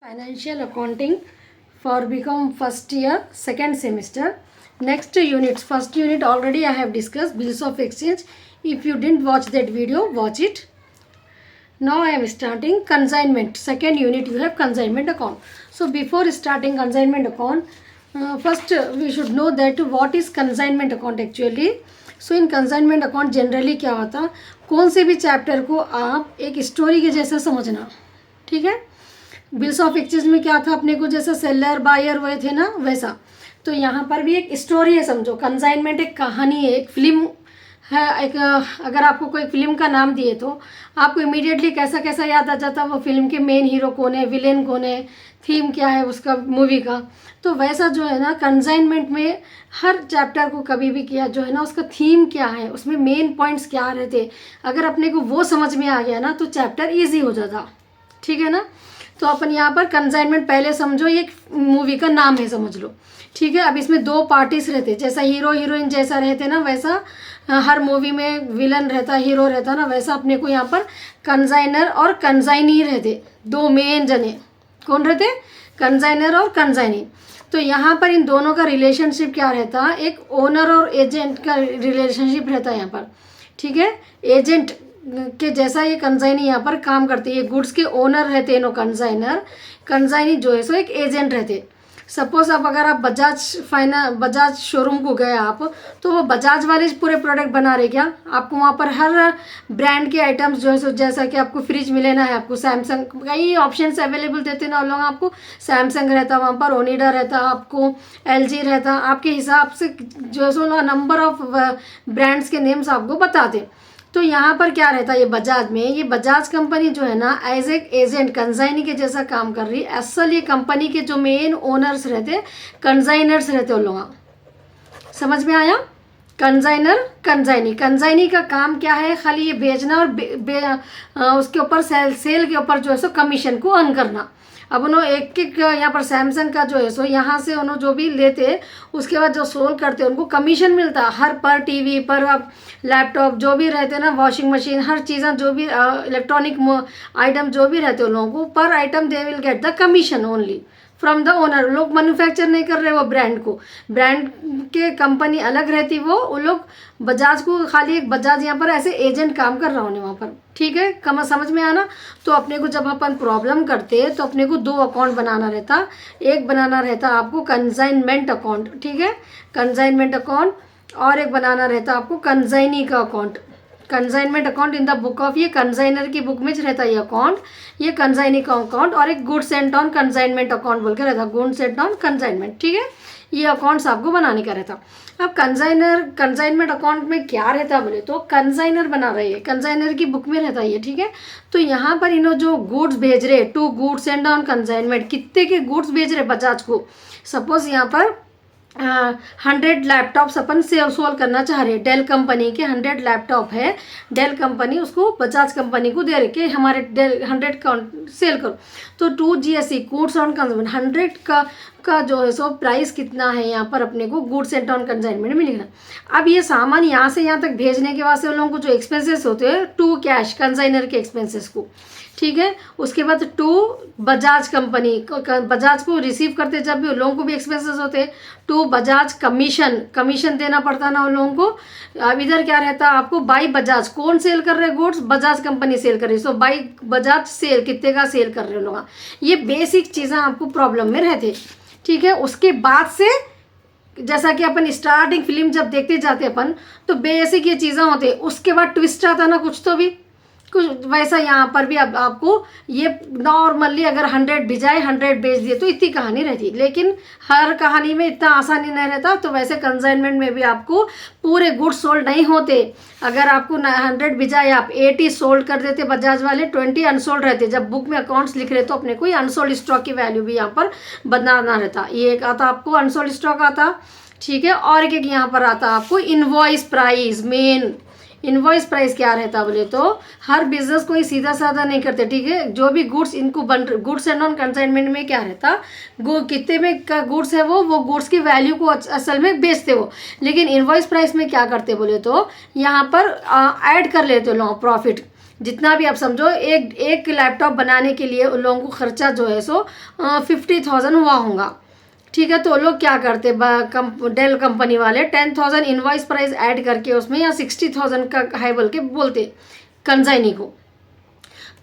Financial accounting for become first year second semester. Next units, first unit already I have discussed, bills of exchange. If you didn't watch that video, watch it. Now I am starting consignment. Second unit you have consignment account. So before starting consignment account, first we should know that what is consignment account actually. So in consignment account generally क्या होता, कौन से भी chapter को आप एक story के जैसा समझना, ठीक है. बिल्स ऑफ एक्सचेंज में क्या था, अपने को जैसा सेलर बायर हुए थे ना, वैसा तो यहाँ पर भी एक स्टोरी है, समझो. कंसाइनमेंट एक कहानी है, एक फिल्म है. एक अगर आपको कोई फिल्म का नाम दिए तो आपको इमीडिएटली कैसा कैसा याद आ जाता, वो फिल्म के मेन हीरो कौन है, विलेन कौन है, थीम क्या है उसका मूवी का. तो वैसा जो है ना कंसाइनमेंट में हर चैप्टर को कभी भी किया जो है ना, उसका थीम क्या है, उसमें मेन पॉइंट्स क्या रहते, अगर अपने को वो समझ में आ गया ना तो चैप्टर ईजी हो जाता, ठीक है ना. तो अपन यहाँ पर कंसाइनमेंट पहले समझो, ये मूवी का नाम है समझ लो, ठीक है. अब इसमें दो पार्टीज रहते, जैसा हीरो हीरोइन जैसा रहते ना, वैसा हर मूवी में विलन रहता, हीरो रहता ना, वैसा अपने को यहाँ पर कंसाइनर और कंसाइनी रहते, दो मेन जने कौन रहते, कंसाइनर और कंसाइनी. तो यहाँ पर इन दोनों का रिलेशनशिप क्या रहता, एक ओनर और एजेंट का रिलेशनशिप रहता है यहाँ पर, ठीक है. एजेंट के जैसा ये कंसाइनी यहाँ पर काम करते हैं, ये गुड्स के ओनर रहते हैं नो कंसाइनर, कंसाइनी जो है सो एक एजेंट रहते. सपोज अब अगर आप बजाज शोरूम को गए आप, तो वो बजाज वाले पूरे प्रोडक्ट बना रहे क्या, आपको वहाँ पर हर ब्रांड के आइटम्स जो है सो, जैसा कि आपको फ्रिज में लेना है, आपको सैमसंग कई ऑप्शंस अवेलेबल देते ना लोग, आपको सैमसंग रहता वहाँ पर, ओनिडा रहता, आपको एलजी रहता, आपके हिसाब से जो है सो नंबर ऑफ ब्रांड्स के नेम्स आपको बताते. तो यहाँ पर क्या रहता है, ये बजाज में, ये बजाज कंपनी जो है ना एज ए एजेंट कंसाइनी के जैसा काम कर रही है. असल ये कंपनी के जो मेन ओनर्स रहते, कंसाइनर्स रहते उन लोग, समझ में आया. कंसाइनर कंसाइनी, कंसाइनी का काम क्या है, खाली ये भेजना और उसके ऊपर सेल के ऊपर जो है सो कमीशन को अर्न करना. अब उन्होंने एक एक यहाँ पर सैमसंग का जो है सो यहाँ से उन्होंने जो भी लेते, उसके बाद जो सोल्व करते उनको कमीशन मिलता, हर पर टीवी पर, अब लैपटॉप जो भी रहते ना, वॉशिंग मशीन, हर चीज़ें जो भी इलेक्ट्रॉनिक आइटम जो भी रहते उन लोगों को, पर item they will get the commission only from the owner. लोग मैन्युफैक्चर नहीं कर रहे वो ब्रांड को, ब्रांड के कंपनी अलग रहती, वो लोग बजाज को खाली एक बजाज यहाँ पर ऐसे एजेंट काम कर रहा होने वहाँ पर, ठीक है. कम समझ में आना. तो अपने को जब अपन प्रॉब्लम करते तो अपने को दो अकाउंट बनाना रहता, एक बनाना रहता आपको कंसाइनमेंट अकाउंट, ठीक है, कंसाइनमेंट अकाउंट, और एक बनाना रहता आपको कंसाइनी का account. Consignment account in the book of, ये कंसाइनर की बुक में रहता है ये अकाउंट, ये कंसाइनी का अकाउंट, और एक goods and on consignment account बोल के रहता, गुड्स एंड ऑन कंसाइनमेंट, ठीक है. ये अकाउंट्स आपको बनाने का रहता. अब कंसाइनमेंट अकाउंट में क्या रहता बोले तो, कंसाइनर बना रही है, कंसाइनर की बुक में रहता है, ठीक है. तो यहाँ पर इन्होंने जो गुड्स भेज रहे, to goods and on consignment, कितने के गुड्स भेज रहे बजाज को. सपोज यहाँ पर 100 लैपटॉप्स अपन सोल्व करना चाह रहे हैं, डेल कंपनी के 100 लैपटॉप है, डेल कंपनी उसको बजाज कंपनी को दे रहे कि हमारे डेल 100 का सेल करो. तो 2 GSE गुड्स ऑन कंसाइनमेंट 100 का जो है सो प्राइस कितना है, यहाँ पर अपने को गुड्स एंड ऑन कंसाइनमेंट में लिखना. अब ये सामान यहाँ से यहाँ तक भेजने के वास्ते उन लोगों को जो एक्सपेंसेस होते हैं, 2 कैश कंसाइनर के एक्सपेंसेस को, ठीक है. उसके बाद 2 बजाज कंपनी बजाज को रिसीव करते जब भी उन लोगों को भी एक्सपेंसेस होते, 2 बजाज कमीशन देना पड़ता ना उन लोगों को. अब इधर क्या रहता आपको, बाई बजाज, कौन सेल कर रहे गुड्स, बजाज कंपनी सेल कर रही, सो बाई बजाज सेल, कितने का सेल कर रहे लोग. ये बेसिक चीज़ें आपको प्रॉब्लम में रहते, ठीक है. उसके बाद से जैसा कि अपन स्टार्टिंग फिल्म जब देखते जाते अपन, तो बेसिक ये चीज़ें होते, उसके बाद ट्विस्ट आता ना कुछ, तो भी कुछ वैसा यहाँ पर भी अब आपको ये नॉर्मली अगर 100 भिजाए 100 बेच दिए तो इतनी कहानी रहती, लेकिन हर कहानी में इतना आसानी नहीं रहता. तो वैसे कंसाइनमेंट में भी आपको पूरे गुड्स सोल्ड नहीं होते. अगर आपको 100 भिजाए, आप 80 सोल्ड कर देते बजाज वाले, 20 अनसोल्ड रहते. जब बुक में अकाउंट्स लिख रहे तो अपने को अनसोल्ड स्टॉक की वैल्यू भी यहाँ पर बनाना रहता. ये एक आता आपको अनसोल्ड स्टॉक आता, ठीक है. और एक यहाँ पर आता आपको invoice price. Main invoice price क्या रहता बोले तो, हर बिजनेस कोई सीधा साधा नहीं करते, ठीक है. जो भी गुड्स इनको गुड्स एंड ऑन कंसाइनमेंट में क्या रहता, कितने में का गुड्स है वो गुड्स की वैल्यू को असल में बेचते हो. लेकिन इनवॉइस प्राइस में क्या करते बोले तो, यहाँ पर ऐड कर लेते लोग प्रॉफिट, जितना भी आप समझो, एक एक लैपटॉप बनाने के लिए उन लोगों को खर्चा जो है सो 50,000 हुआ होगा। ठीक है, तो लोग क्या करते, डेल कंपनी वाले 10,000 इनवॉइस प्राइस ऐड करके उसमें, या 60,000 का हाई बोल के बोलते कंसाइनी को।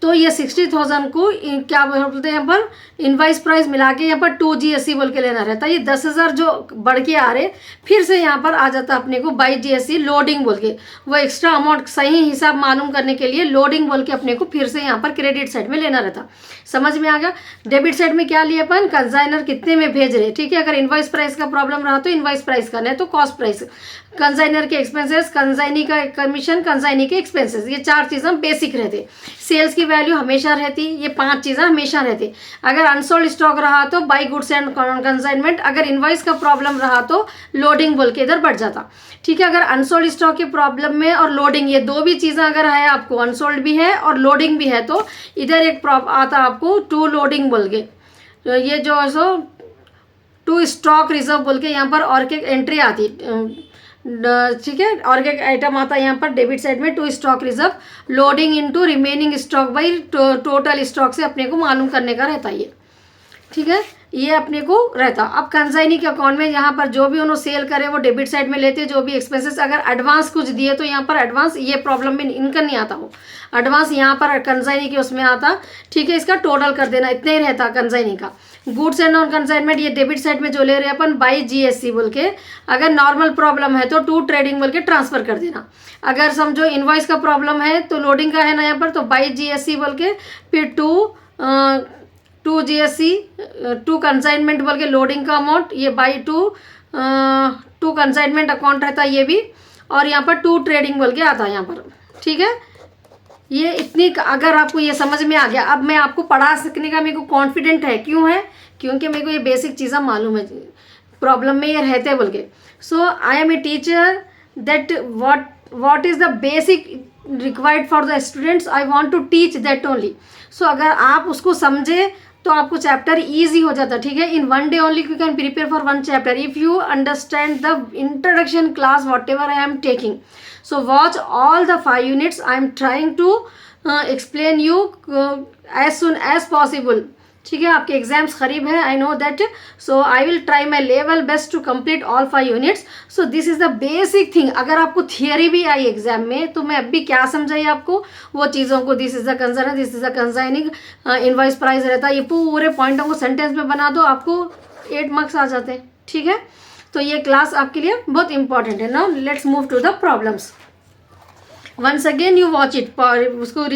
तो ये 60,000 को क्या बोलते हैं यहाँ पर, इनवाइस प्राइस मिला के यहाँ पर 2 GST बोल के लेना रहता है। ये 10,000 जो बढ़ के आ रहे, फिर से यहाँ पर आ जाता अपने को 22 GST लोडिंग बोल के, वो एक्स्ट्रा अमाउंट सही हिसाब मालूम करने के लिए लोडिंग बोल के अपने को फिर से यहाँ पर क्रेडिट साइड में लेना रहता। समझ में आ गया। डेबिट साइड में क्या लिए अपन, कंसाइनर कितने में भेज रहे। ठीक है, अगर इनवाइस प्राइस का प्रॉब्लम रहा तो इनवाइस प्राइस का, नहीं तो कॉस्ट प्राइस, कंसाइनर के एक्सपेंसेस, कंसाइनी का कमीशन, कंसाइनी के एक्सपेंसेस, ये 4 चीज़ें बेसिक रहते। सेल्स की वैल्यू हमेशा रहती, ये 5 चीज़ें हमेशा रहती। अगर अनसोल्ड स्टॉक रहा तो बाई गुड्स एंड कंसाइनमेंट, अगर इनवाइस का प्रॉब्लम रहा तो लोडिंग बोल के इधर बढ़ जाता। ठीक है, अगर अनसोल्ड स्टॉक के प्रॉब्लम में और लोडिंग, ये 2 भी चीज़ें अगर है आपको, अनसोल्ड भी है और लोडिंग भी है, तो इधर एक आता आपको 2 लोडिंग बोल के, तो ये जो है सो 2 स्टॉक रिजर्व बोल के यहाँ पर और एक एंट्री आती। ठीक है, और एक आइटम आता है यहाँ पर डेबिट साइड में 2 stock reserve, loading into remaining stock by total stock से अपने को मालूम करने का रहता है ये। ठीक है, ये अपने को रहता। अब कंसाइनी के अकाउंट में यहाँ पर जो भी उन्होंने सेल करे वो डेबिट साइड में लेते, जो भी एक्सपेंसेस, अगर एडवांस कुछ दिए तो यहाँ पर एडवांस, ये प्रॉब्लम में इनका नहीं आता, वो एडवांस यहाँ पर कंसाइनी के उसमें आता। ठीक है, इसका टोटल कर देना, इतना ही रहता कंसाइनी का। गुड्स एंड नॉन कंसाइनमेंट, ये डेबिट साइड में जो ले रहे हैं अपन बाई GST बोल के, अगर नॉर्मल प्रॉब्लम है तो 2 ट्रेडिंग बोल के ट्रांसफर कर देना। अगर समझो इनवॉइस का प्रॉब्लम है तो लोडिंग का है ना यहाँ पर, तो बाई GST बोल के, फिर 2 GST, 2 कंसाइनमेंट बोल के लोडिंग का अमाउंट, ये बाई 2 कंसाइनमेंट अकाउंट रहता है ये भी, और यहाँ पर 2 ट्रेडिंग बोल के आता है यहाँ पर। ठीक है, ये इतनी, अगर आपको ये समझ में आ गया, अब मैं आपको पढ़ा सकने का मेरे को कॉन्फिडेंट है। क्यों है, क्योंकि मेरे को ये बेसिक चीज़ें मालूम है, प्रॉब्लम में ये रहते बोल के। So I am a teacher that what is the basic required for the students, I want to teach that only. सो अगर आप उसको समझे तो आपको चैप्टर ईजी हो जाता। ठीक है, in 1 day only you can prepare for 1 chapter if you understand the introduction class whatever I am taking. So watch all the 5 units I am trying to explain you as soon as possible. ठीक है, आपके exams करीब है, I know that, so I will try my level best to complete all 5 units. So this is the basic thing. अगर आपको theory भी आई exam में तो मैं अभी क्या समझाई आपको वो चीज़ों को, this is the concern, this is the consigning, invoice price रहता है, ये पूरे पॉइंटों को सेंटेंस में बना दो, आपको 8 मार्क्स आ जाते हैं। ठीक है, तो ये क्लास आपके लिए बहुत इंपॉर्टेंट है। Now let's move to the problems. Once again you watch it, उसको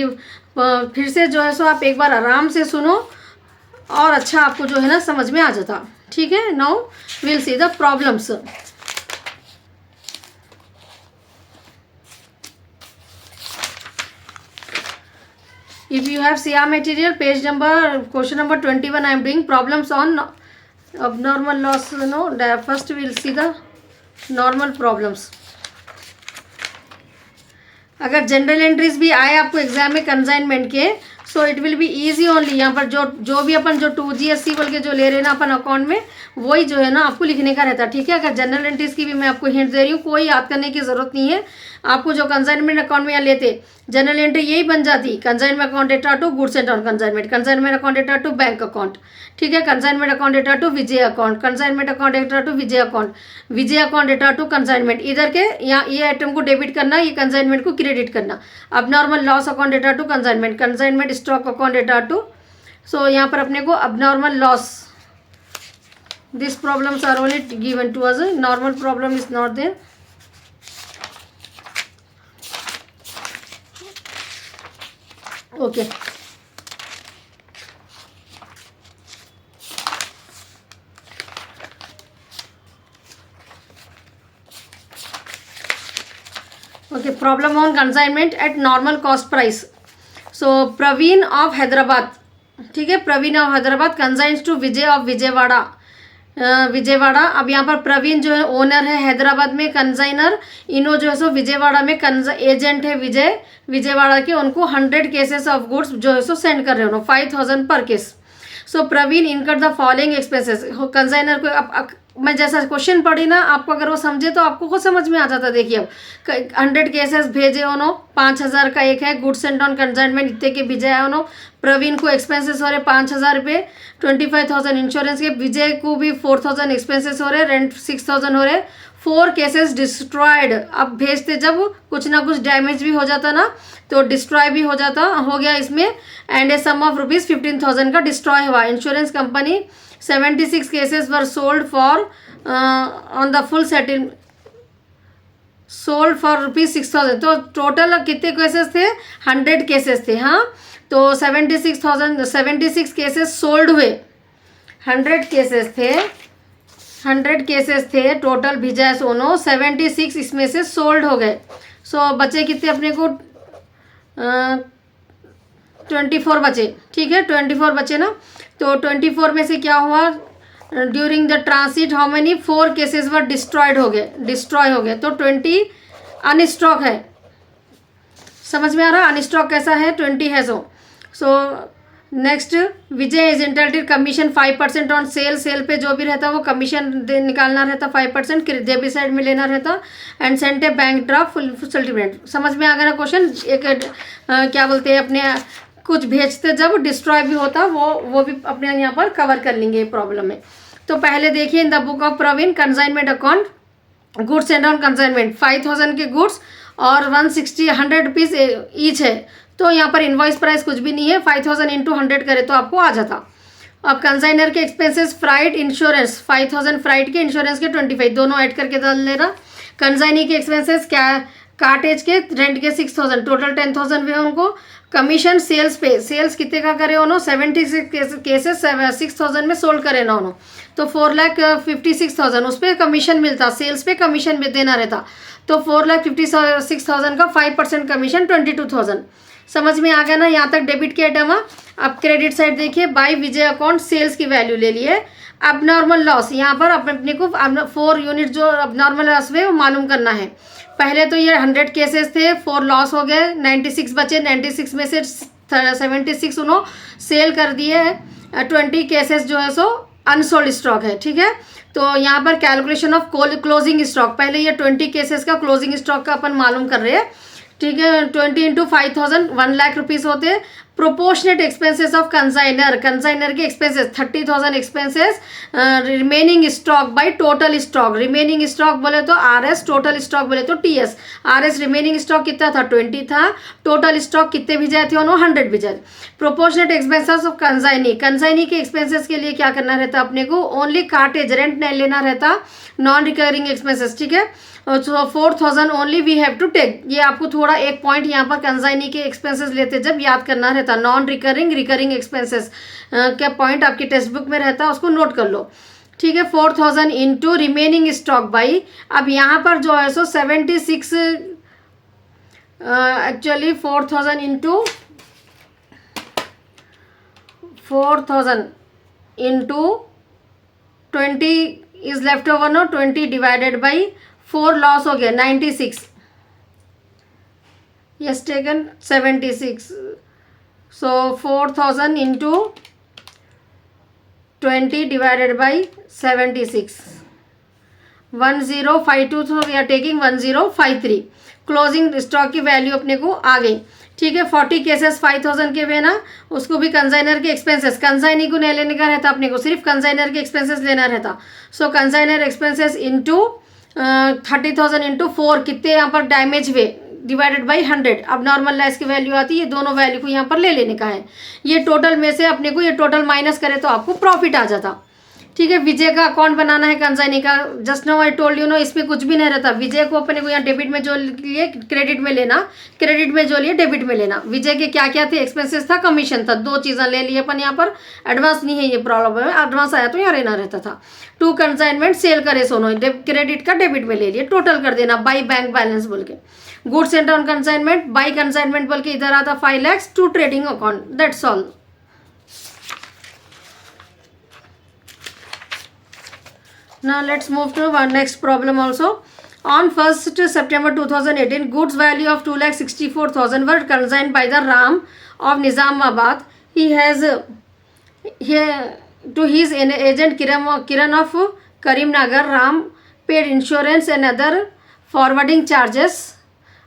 फिर से जो है सो आप एक बार आराम से सुनो और अच्छा आपको जो है ना समझ में आ जाता। ठीक है, now will see the problems. If you have CR material, page number, question number 21 I am doing problems on abnormal loss. No, first we will see the normal problems. अगर जनरल एंट्रीज भी आए आपको exam में consignment के, so it will be easy only. यहाँ पर जो भी अपन जो 2 GST बोल के जो ले रहे हैं ना अपन अकाउंट में, वही जो है ना आपको लिखने का रहता है। ठीक है, अगर जनरल एंट्रीज की भी मैं आपको हिंट दे रही हूँ, कोई याद करने की जरूरत नहीं है आपको। जो कंसाइनमेंट अकाउंट में यहाँ लेते, जनरल एंट्री यही बन जाती, consignment account data to goods and non consignment, consignment account data to bank account. ठीक है, consignment account data to Vijay account, consignment account data to Vijay account, Vijay account data to consignment. इधर के यहाँ ये आइटम को डेबिट करना, ये कंसाइनमेंट को क्रेडिट करना। अब normal loss account data to consignment, consignment stock account data to. So यहाँ पर अपने को अब normal loss, this problems are only given to us, normal problem is not there. Okay, okay, problem on consignment at normal cost price. So Praveen of Hyderabad, ठीक है, Praveen of Hyderabad consigns to Vijay of Vijayawada, Vijayawada. अब यहाँ पर प्रवीण जो है owner है हैदराबाद में, consignor इनो जो है सो विजयवाड़ा में एजेंट है विजय, विजयवाड़ा के, उनको 100 cases ऑफ गुड्स जो है सो सेंड कर रहे हो 5,000 पर case. So Praveen incurred the following expenses. Consignor को अब मैं जैसा क्वेश्चन पढ़ी ना, आपको अगर वो समझे तो आपको खुद समझ में आ जाता। देखिए अब 100 केसेस भेजे उन्होंने, 5,000 का एक है गुड्स एंड ऑन कंसाइनमेंट, इतने के विजय है उन्होंने। प्रवीण को एक्सपेंसेस हो रहे 5,000 रुपये, 25,000 इंश्योरेंस के। विजय को भी 4,000 एक्सपेंसेस हो रहे, रेंट 6,000 हो रहे। 4 केसेस डिस्ट्रॉयड। अब भेजते जब कुछ ना कुछ डैमेज भी हो जाता ना, तो डिस्ट्रॉय भी हो जाता, हो गया इसमें। And a sum of rupees 15,000 का डिस्ट्रॉय हुआ। Insurance company 76 cases were sold for on the full settle, sold for ₹6,000। तो टोटल कितने केसेस थे? 100 केसेस थे। हाँ, तो 76 केसेस सोल्ड हुए। 100 केसेस थे टोटल भिजाए सोनो, 76 इसमें से सोल्ड हो गए। सो बचे कितने अपने को? 24 बचे। ठीक है, 24 बचे ना। तो 24 में से क्या हुआ? During the transit how many? 4 cases were destroy हो गए। तो 20 अनस्टॉक है। समझ में आ रहा? अनस्टॉक कैसा है? 20 है। So next, Vijay is entitled commission 5% on sale पे जो भी रहता वो कमीशन निकालना रहता 5%, डेबिट साइड में लेना रहता। And sent a bank draft full settlement. समझ में आ गया ना क्वेश्चन? एक क्या बोलते हैं, अपने कुछ भेजते जब डिस्ट्रॉय भी होता, वो भी अपने यहाँ पर कवर कर लेंगे प्रॉब्लम में। तो पहले देखिए, in the book of Praveen consignment account, goods and on consignment 5,000 के गुड्स और 100 रुपीज़ ईच है। तो यहाँ पर इनवॉइस प्राइस कुछ भी नहीं है, 5,000 इंटू 100 करे तो आपको आ जाता। अब कंसाइनर के एक्सपेंसेस, फ्राइट इंश्योरेंस 5,000, फ्राइट के इंश्योरेंस के 25, दोनों ऐड करके डाल लेना। कंसाइनी के एक्सपेंसेस क्या? कार्टेज के रेंट के 6,000, टोटल 10,000 हुए उनको। कमीशन सेल्स पे, सेल्स कितने का करे उन्होंने? 76 केसेस 6,000 में सोल्ड करे ना उन्होंने, तो 4,56,000 उस पर कमीशन मिलता, सेल्स पे कमीशन भी देना रहता। तो 4,56,000 का 5% कमीशन 22,000। समझ में आ गया ना? यहाँ तक डेबिट के आइटम। अब क्रेडिट साइड देखिए, बाय विजय अकाउंट सेल्स की वैल्यू ले लिए। अब नॉर्मल लॉस, यहाँ पर अपने को 4 यूनिट जो अब नॉर्मल लॉस हुए वो मालूम करना है। पहले तो ये 100 केसेस थे, 4 लॉस हो गए, 96 बचे। 96 में से 76 उन्होंने सेल कर दिए है। 20 केसेस जो है सो अनसोल्ड स्टॉक है। ठीक है, तो यहाँ पर कैलकुलेशन ऑफ क्लोजिंग स्टॉक, पहले ये 20 केसेस का क्लोजिंग स्टॉक का अपन मालूम कर रहे हैं। ठीक है, 20 इंटू 5,000 1 लाख रुपीज़ होते। प्रोपोर्शनेट एक्सपेंसेस ऑफ कंसाइनर के expenses 30,000 expenses remaining stock by total stock. Remaining stock बोले तो RS, टोटल स्टॉक बोले तो TS। RS रिमेनिंग स्टॉक कितना था? 20 था। टोटल स्टॉक कितने भी जाए थे उन्होंने? 100 भी जाए। प्रोपोर्शनेट एक्सपेंसेस ऑफ कंसाइनी के एक्सपेंसेस के लिए क्या करना रहता अपने को? ओनली कार्टेज रेंट नहीं लेना रहता, नॉन रिकरिंग एक्सपेंसेस। ठीक है, तो 4,000 only we have to take. ये आपको थोड़ा एक पॉइंट यहाँ पर कंसाइनी के एक्सपेंसेस लेते जब याद करना रहता। नॉन रिकरिंग एक्सपेंसेस क्या पॉइंट आपकी टेक्स्ट बुक में रहता, उसको नोट कर लो। ठीक है, 4,000 इंटू रिमेनिंग स्टॉक बाई, अब यहाँ पर जो है सो 76 actually 4,000 into 20 is left over no, 20 divided by 4 loss हो गया 96, yes taken 76। So 4,000 into 20 divided by 76, 1052। तो we are taking 1053। Closing stock की वैल्यू अपने को आ गई। ठीक है, 40 केसेस 5,000 के हुए ना, उसको भी कंसाइनर के एक्सपेंसेस, कंसाइनी को नहीं लेने का रहता अपने को, सिर्फ कंसाइनर के एक्सपेंसेस लेना रहता। सो कंसाइनर एक्सपेंसेस इंटू 30,000 इंटू 4 कितने यहाँ पर डैमेज हुए डिवाइडेड बाई 100। अब नॉर्मल लॉस की वैल्यू आती है, दोनों वैल्यू को यहाँ पर ले लेने का है। ये टोटल में से अपने को ये टोटल माइनस करे तो आपको प्रॉफिट आ जाता। ठीक है, विजय का अकाउंट बनाना है कंसाइनी का, just now I told you no, इसमें कुछ भी नहीं रहता। विजय को अपने को यहाँ डेबिट में जो लिए क्रेडिट में लेना, क्रेडिट में जो लिए डेबिट में लेना। विजय के क्या क्या थे एक्सपेंसेस था, कमीशन था, 2 चीज़ें ले लिए अपन यहाँ पर। एडवांस नहीं है ये प्रॉब्लम है, एडवांस आया तो यहाँ रहना रहता था। 2 कंसाइनमेंट सेल करे सोनो, क्रेडिट का डेबिट में ले लिए, टोटल कर देना बाई बैंक बैलेंस बोल के। Goods and on consignment by consignment बोल के इधर आता 5 lakhs to trading account, that's all. Now let's move to our next problem also. On 1st September 2018, goods value of 2,64,000 were consigned by the Ram of Nizamabad. He has To his agent Kiran of Karimnagar, Ram paid insurance and other forwarding charges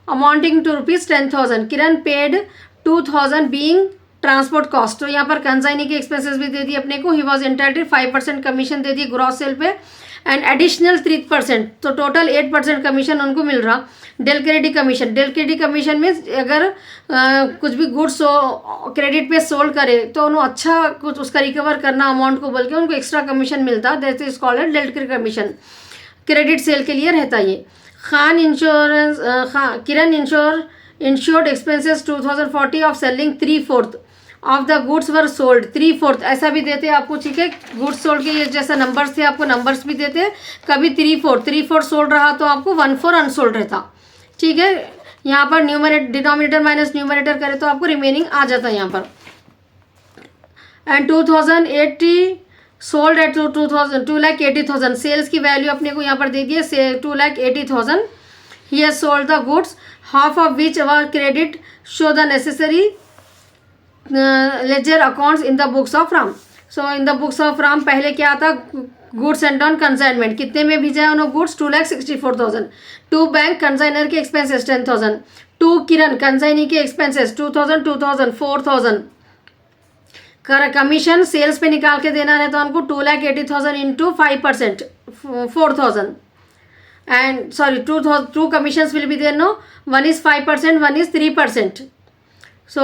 amounting to rupees 10,000. Kiran paid 2,000 being transport cost. तो यहाँ पर consignee के expenses भी दे दिए अपने को. He was entitled 5% commission दे दी ग्रॉस सेल पे एंड एडिशनल 3%. तो टोटल 8% कमीशन उनको मिल रहा. Del credit commission. Del credit commission में अगर कुछ भी गुड्स क्रेडिट पे सोल्ड करे तो उन्होंने अच्छा कुछ उसका रिकवर करना अमाउंट को बोल के उनको एक्स्ट्रा कमीशन मिलता. That is called del credit commission. Credit sale के लिए रहता ये. Khan insurance. Kiran insured expenses 2040 of selling 3/4 of the goods were sold. 3/4 ऐसा भी देते हैं आपको. ठीक है, गुड्स सोल्ड के ये जैसा नंबर्स थे आपको नंबर्स भी देते हैं. कभी 3/4 सोल्ड रहा तो आपको 1/4 अनसोल्ड रहता. ठीक है, यहाँ पर डिनोमिनेटर माइनस न्यूमरेटर करे तो आपको रिमेनिंग आ जाता है यहाँ पर. And 2080 sold at 2,80,000. सेल्स की वैल्यू अपने को यहाँ पर दे दिए 2,80,000. He has sold the goods half of which our credit show the necessary ledger accounts in the books of Ram. So in the books of Ram पहले क्या आता, गुड्स एंड ऑन कंसाइनमेंट कितने में भेजा उन्होंने गुड्स 2,64,000. टू बैंक कंसाइनर के expenses 10,000. To Kiran consignee के expenses 2,000 2,000 4,000. Commission sales पे निकाल के देना रहता उनको 2,80,000 into 5% 4,000. And sorry two commissions will be there. No, one is 5%, one is 3%. So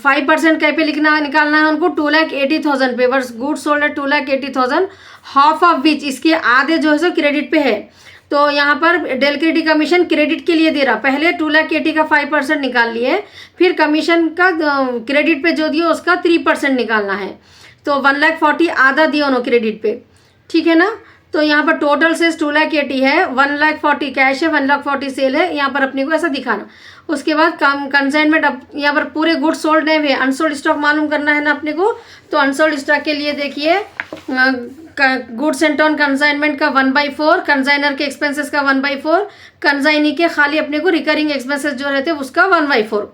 5% कहीं पे लिखना निकालना है उनको 2,80,000 पे. वर्स गुड्स सोल्ड है 2,80,000. हाफ ऑफ विच इसके आधे जो है सो क्रेडिट पे है. तो यहाँ पर डेल क्रेडिट कमीशन क्रेडिट के लिए दे रहा. पहले 2,80,000 का 5% निकाल लिए, फिर कमीशन का क्रेडिट पे जो दिया उसका 3% निकालना है. तो 1,40,000 आधा दिया उन्होंने क्रेडिट पे. ठीक है ना. तो यहाँ पर टोटल सेल्स 2,80,000 है, 1,40,000 कैश है, 1,40,000 सेल है. यहाँ पर अपने को ऐसा दिखाना. उसके बाद कंसाइनमेंट. अब यहाँ पर पूरे गुड्स सोल्ड नहीं हुए, अनसोल्ड स्टॉक मालूम करना है ना अपने को. तो अनसोल्ड स्टॉक के लिए देखिए गुड्स एंड ऑन कंसाइनमेंट का 1/4, कंसाइनर के एक्सपेंसेस का 1/4, कंसाइनी के खाली अपने को रिकरिंग एक्सपेंसेस जो रहते हैं उसका 1/4.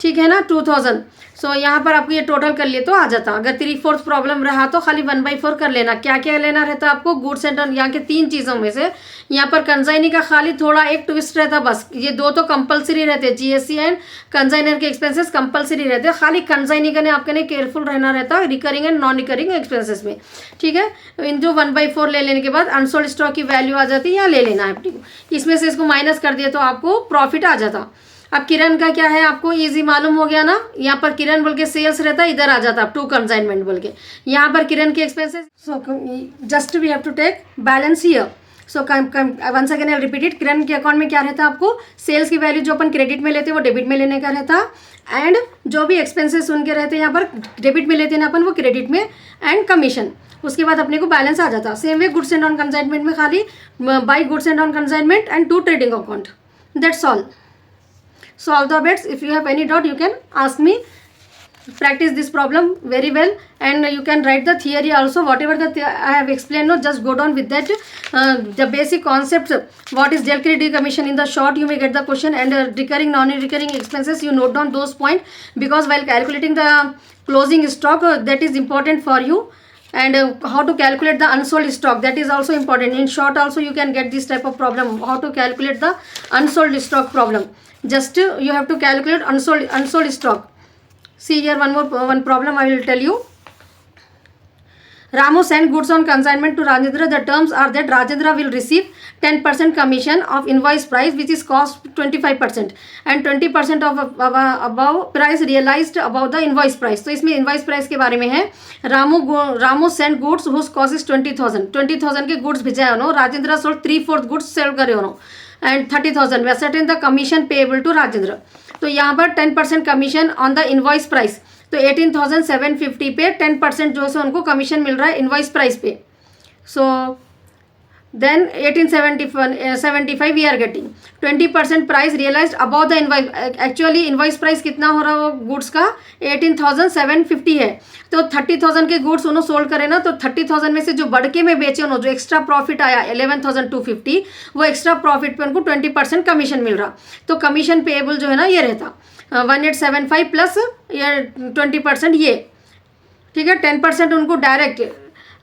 ठीक है ना, 2,000. सो यहाँ पर आपको ये टोटल कर लिए तो आ जाता. अगर 3/4 प्रॉब्लम रहा तो खाली 1/4 कर लेना. क्या क्या लेना रहता आपको, गुड्स एंड ऑन यहाँ के 3 चीज़ों में से. यहाँ पर कंसाइनी का खाली थोड़ा एक ट्विस्ट रहता बस. ये 2 तो कंपलसरी रहते हैं, जीएसटी एंड कंसाइनर के एक्सपेंसेस कंपलसरी रहते हैं. खाली कंसाइनी का आपके ने केयरफुल रहना रहता है recurring and non recurring expenses में. ठीक है, इंटू 1/4 ले लेने के बाद अनसोल्ड स्टॉक की वैल्यू आ जाती है, यहाँ ले लेना है अपने को. इसमें से इसको माइनस कर दिए तो आपको प्रॉफिट आ जाता. अब किरण का क्या है आपको इजी मालूम हो गया ना. यहाँ पर किरण बोल के सेल्स रहता है, इधर आ जाता है टू कंसाइनमेंट बोल के. यहाँ पर किरण के expenses. So just we have to take balance here. So once again I repeat it. Kiran के अकाउंट में क्या रहता है आपको, सेल्स की वैल्यू जो अपन क्रेडिट में लेते हैं वो डेबिट में लेने का रहता. एंड जो भी एक्सपेंसेस उनके रहते हैं यहाँ पर डेबिट में लेते हैं अपन वो क्रेडिट में. एंड कमीशन उसके बाद अपने को बैलेंस आ जाता. Same way goods and on consignment में खाली by goods and on consignment and 2 trading account. That's all. Solve the bets. If you have any doubt, you can ask me. Practice this problem very well, and you can write the theory also. Whatever I have explained, no, just go down with that. The basic concepts. What is deal credit commission? In the short, you may get the question, and recurring, non-recurring expenses. You note down those points because while calculating the closing stock, that is important for you. And how to calculate the unsold stock, that is also important. In short, also you can get this type of problem. How to calculate the unsold stock problem. Just you have to calculate unsold stock. See here one problem I will tell you. Ramu sent goods on consignment to Rajendra. The terms are that Rajendra will receive 10% commission of invoice price which is cost 25% and 20% of above price realized above the invoice price. तो इसमें invoice price के बारे में है. Ramu sent goods whose cost is 20,000. 20,000 के goods भेजा है उन्होंने. Rajendra sold 3/4 goods sell करे उन्होंने and 30,000 were certain the commission payable to Rajendra. तो यहाँ पर 10% commission on the invoice price. तो 18,750 पे 10% जो है उनको कमीशन मिल रहा है इनवॉइस प्राइस पे. So then 1875 we are getting 20% price realised about the invoice. Actually invoice price कितना हो रहा है वो गुड्स का 18,750 है. तो 30,000 के गुड्स उन्होंने सोल्ड करे ना. तो 30,000 में से जो बढ़ के में बेचे उन्होंने जो एक्स्ट्रा प्रॉफिट आया 11,250 वो एक्स्ट्रा प्रॉफिट पे उनको 20% कमीशन मिल रहा. तो कमीशन पेएबल जो है ना ये रहता 1,875 प्लस ये 20% ये ठीक है। 10% उनको direct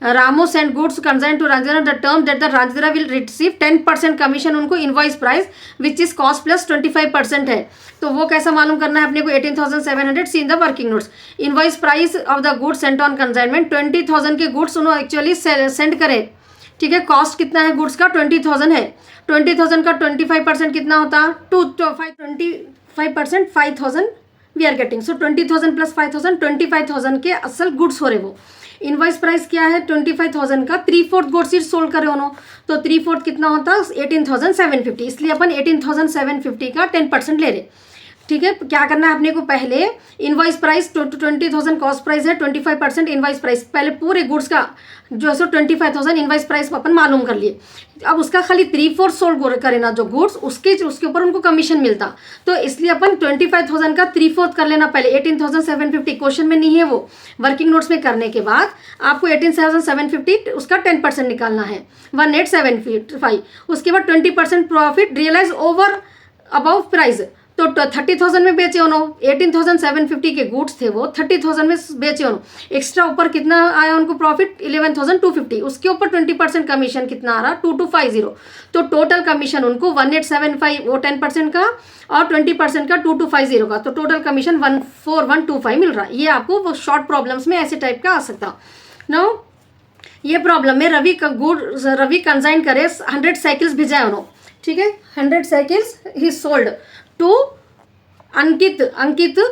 Ramo send goods consign to Ranjana the term that the Ranjana will receive 10% commission उनको invoice price which is cost plus 25% है। तो वो कैसा मालूम करना है अपने को 18,700 see in the working notes. Invoice price of the goods sent on consignment 20,000 के गुड्स उन्होंने एक्चुअली सेंड करे, ठीक है। कॉस्ट कितना है गुड्स का 20,000 है। 20,000 का 25% कितना होता 25% 5,000 we are getting. So 20,000 plus 5,000 25,000 के असल गुड्स हो रहे वो। इनवॉइस प्राइस क्या है 25,000 का 3/4 गुड्स इट सोल्ड करे उन्होंने, तो 3/4 कितना होता 18,750। इसलिए अपन 18,750 का 10% ले रहे, ठीक है। क्या करना है अपने को पहले इनवॉइस प्राइस 20,000 कॉस्ट प्राइस है, 25% इनवॉइस प्राइस, पहले पूरे गुड्स का जो है सो 25,000 इनवॉइस प्राइस अपन मालूम कर लिए। अब उसका खाली 3/4 सोल्ड करे ना जो गुड्स, उसके ऊपर उनको कमीशन मिलता। तो इसलिए अपन 25,000 का 3/4 कर लेना पहले 18,750। क्वेश्चन में नहीं है वो, वर्किंग नोट्स में करने के बाद आपको 18,750 उसका 10% निकालना है 1875। उसके बाद 20% profit realise over above price. तो 30,000 में बेचे उन्होंने, 18,750 के गुड्स थे वो 30,000 में बेचे उन्होंने। एक्स्ट्रा ऊपर कितना आया उनको प्रॉफिट 11,250। उसके ऊपर 20% कमीशन कितना आ रहा 2250। तो टोटल कमीशन उनको 1875 वो 10% का और 20% का 2250 का, तो टोटल कमीशन 14,125 मिल रहा है। ये आपको शॉर्ट प्रॉब्लम्स में ऐसे टाइप का आ सकता। नो ये प्रॉब्लम में रवि कंसाइन करे 100 साइकिल्स भिजाए उन्होंने, ठीक है। 100 cycles he sold to Ankit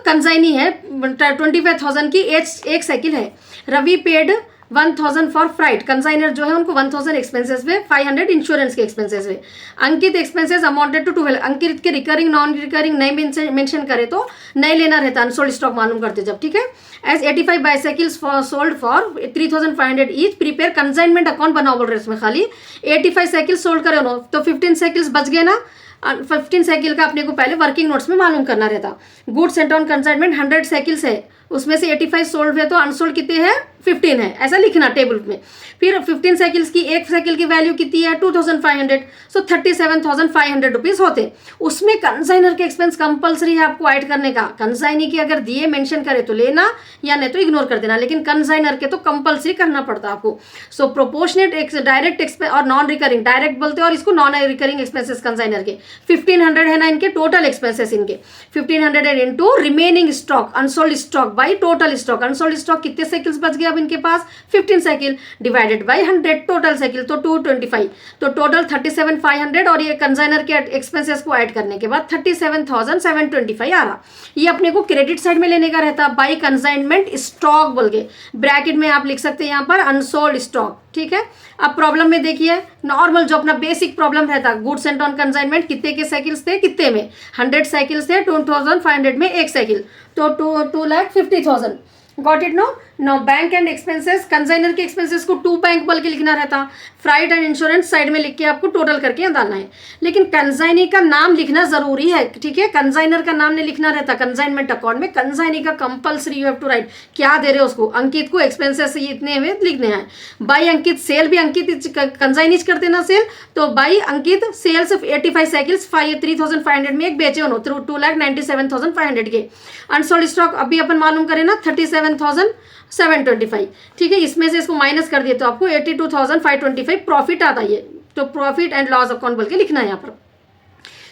consignee है 25,000 की एक साइकिल है। Ravi paid 1,000 for freight, consignor जो है उनको 1,000 एक्सपेंसेस में 500 इंश्योरेंस के एक्सपेंसेस में। अंकित एक्सपेंसेस अमाउंटेड टू 12। अंकित के रिकरिंग नॉन रिकरिंग नहीं मेंशन करे तो नहीं लेना रहता, अनसोल्ड स्टॉक मालूम करते जब, ठीक है। As 85 bicycles sold for 3,500 each, prepare consignment account बनाओ बोल रहे इसमें खाली 85 साइकिल सोल्ड करे उन्होंने, तो 15 साइकिल्स बच गए ना। 15 साइकिल का अपने को पहले वर्किंग नोट्स में मालूम करना रहता। Goods sent on consignment 100 cycles है, उसमें से 85 सोल्ड हुए तो अनसोल्ड कितने हैं 15 है, ऐसा लिखना टेबल में। फिर 15 साइकिल्स की एक साइकिल की वैल्यू कितनी है 2,500, सो 37,500 रुपीज़ होते। उसमें कंसाइनर के एक्सपेंस कंपलसरी है आपको ऐड करने का। कंसाइनी की अगर दिए मेंशन करे तो लेना या नहीं तो इग्नोर कर देना, लेकिन कंसाइनर के तो कंपलसरी करना पड़ता आपको। सो प्रोपोर्शनेट डायरेक्ट एक्सपेंस और नॉन रिकरिंग, डायरेक्ट बोलते हैं और इसको नॉन रिकरिंग एक्सपेंसेस कंसाइनर के 1,500 है ना इनके टोटल एक्सपेंसेस इनके 1,500 into remaining stock unsold stock by total stock. Unsold stock कितने साइकिल्स बच गए अब इनके पास 15 cycle divided by 100 total cycle, तो 225, तो टोटल 37,500 और ये कंसाइनर के एक्सपेंसेस को ऐड करने के बाद 37,725 आ रहा। ये अपने को क्रेडिट साइड में लेने का रहता बाई कंसाइनमेंट स्टॉक बोल के, ब्रैकेट में आप लिख सकते हैं यहाँ पर अनसोल्ड स्टॉक, ठीक है। अब प्रॉब्लम में देखिए नॉर्मल जो अपना बेसिक प्रॉब्लम रहता गुड्स सेंट ऑन कंसाइनमेंट कितने के साइकिल्स थे, कितने में 100 साइकिल्स थे, 2,500 में एक साइकिल, तो 2,50,000। Got it no bank and expenses, consignor के एक्सपेंसेस को 2 बैंक बोल के लिखना रहता, फ्राइट एंड इंश्योरेंस साइड में लिख के आपको टोटल करके डालना है। लेकिन कंसाइनी का नाम लिखना जरूरी है, ठीक है। कंसाइनर का नाम नहीं लिखना रहता कंसाइनमेंट अकाउंट में, कंसाइनी का compulsory you have to write क्या दे रहे हो उसको। अंकित को एक्सपेंसेस इतने में लिखने हैं, बाई अंकित सेल भी अंकित कंसाइनीज करते ना सेल, तो by Ankit sales of 85 cycles 3,500 में एक बेचे उन्होंने 2,97,500 के। अनसोल्ड स्टॉक अभी अपन मालूम करें ना 37,725, ठीक है। इसमें से इसको माइनस कर दिए तो आपको 82,525 प्रॉफिट आता है। तो प्रॉफिट एंड लॉस अकाउंट बोल के लिखना है यहाँ पर।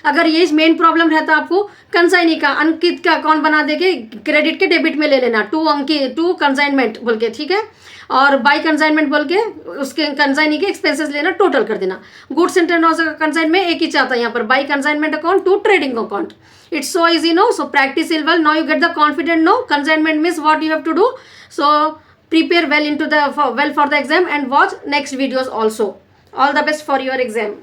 अगर ये मेन प्रॉब्लम रहता आपको कंसाइनी का, अंकित का अकाउंट बना देके क्रेडिट के डेबिट में ले लेना टू कंसाइनमेंट बोल के, ठीक है। और बाई कंसाइनमेंट बोल के उसके कंसाइनी के एक्सपेंसेस लेना, टोटल कर देना। गुड्स एंड कंसाइन में एक ही चाहता है यहाँ पर by consignment account to trading account. It's so easy, no? So practice it well. Now you get the confident, no? Consignment means what you have to do. So prepare well for the exam and watch next videos also. All the best for your exam.